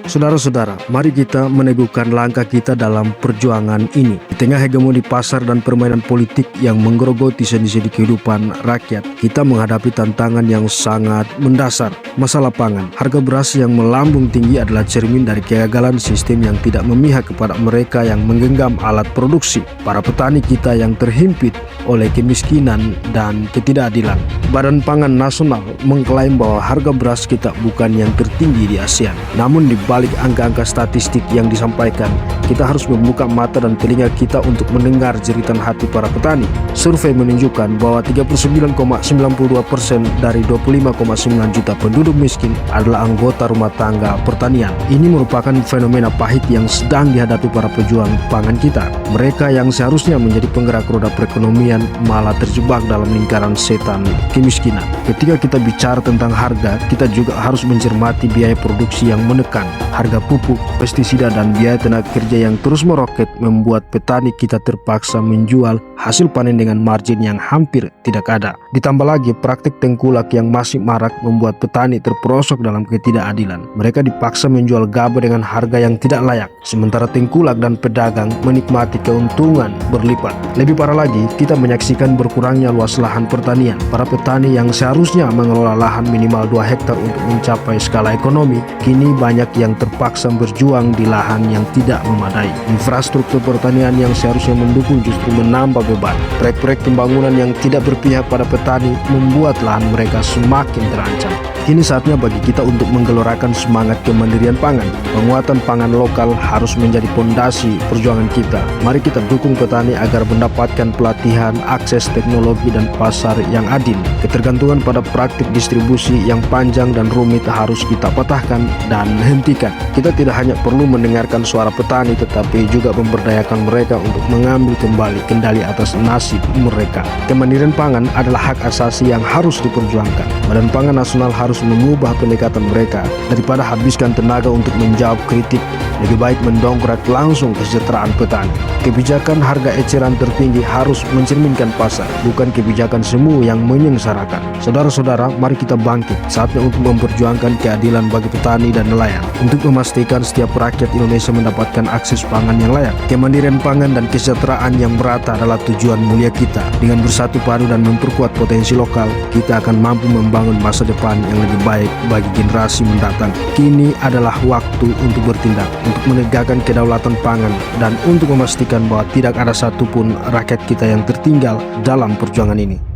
Saudara-saudara, mari kita meneguhkan langkah kita dalam perjuangan ini. Di tengah hegemoni pasar dan permainan politik yang menggerogoti sendi-sendi kehidupan rakyat, kita menghadapi tantangan yang sangat mendasar. Masalah pangan, harga beras yang melambung tinggi adalah cermin dari kegagalan sistem yang tidak memihak kepada mereka yang menggenggam alat produksi. Para petani kita yang terhimpit oleh kemiskinan dan ketidakadilan. Badan Pangan Nasional mengklaim bahwa harga beras kita bukan yang tertinggi di ASEAN. Namun di balik angka-angka statistik yang disampaikan, kita harus membuka mata dan telinga kita untuk mendengar jeritan hati para petani. Survei menunjukkan bahwa 39,92% dari 25,9 juta penduduk miskin adalah anggota rumah tangga pertanian. Ini merupakan fenomena pahit yang sedang dihadapi para pejuang pangan kita. Mereka yang seharusnya menjadi penggerak roda perekonomian malah terjebak dalam lingkaran setan kemiskinan. Ketika kita bicara tentang harga, kita juga harus mencermati biaya produksi yang menekan. Harga pupuk, pestisida, dan biaya tenaga kerja yang terus meroket membuat petani kita terpaksa menjual hasil panen dengan margin yang hampir tidak ada. Ditambah lagi praktik tengkulak yang masih marak membuat petani terperosok dalam ketidakadilan. Mereka dipaksa menjual gabah dengan harga yang tidak layak, sementara tengkulak dan pedagang menikmati keuntungan berlipat. Lebih parah lagi, kita menyaksikan berkurangnya luas lahan pertanian. Para petani yang seharusnya mengelola lahan minimal 2 hektar untuk mencapai skala ekonomi, kini banyak yang terpaksa berjuang di lahan yang tidak memadai. Infrastruktur pertanian yang seharusnya mendukung justru menambah beban. Proyek-proyek pembangunan yang tidak berpihak pada petani membuat lahan mereka semakin terancam. Kini saatnya bagi kita untuk menggelorakan semangat kemandirian pangan. Penguatan pangan lokal harus menjadi fondasi perjuangan kita. Mari kita dukung petani agar mendapatkan pelatihan, akses teknologi, dan pasar yang adil. Ketergantungan pada praktik distribusi yang panjang dan rumit harus kita patahkan dan hentikan. Kita tidak hanya perlu mendengarkan suara petani, tetapi juga memberdayakan mereka untuk mengambil kembali kendali atas nasib mereka. Kemandirian pangan adalah hak asasi yang harus diperjuangkan. Badan Pangan Nasional harus mengubah pendekatan mereka. Daripada habiskan tenaga untuk menjawab kritik, lebih baik mendongkrak langsung kesejahteraan petani. Kebijakan harga eceran tertinggi harus mencerminkan pasar, bukan kebijakan semu yang menyengsarakan. Saudara-saudara, mari kita bangkit. Saatnya untuk memperjuangkan keadilan bagi petani dan nelayan, untuk memastikan setiap rakyat Indonesia mendapatkan akses pangan yang layak. Kemandirian pangan dan kesejahteraan yang merata adalah tujuan mulia kita. Dengan bersatu padu dan memperkuat potensi lokal, kita akan mampu membangun masa depan yang lebih baik bagi generasi mendatang. Kini adalah waktu untuk bertindak, untuk menegakkan kedaulatan pangan, dan untuk memastikan bahwa tidak ada satupun rakyat kita yang tertinggal dalam perjuangan ini.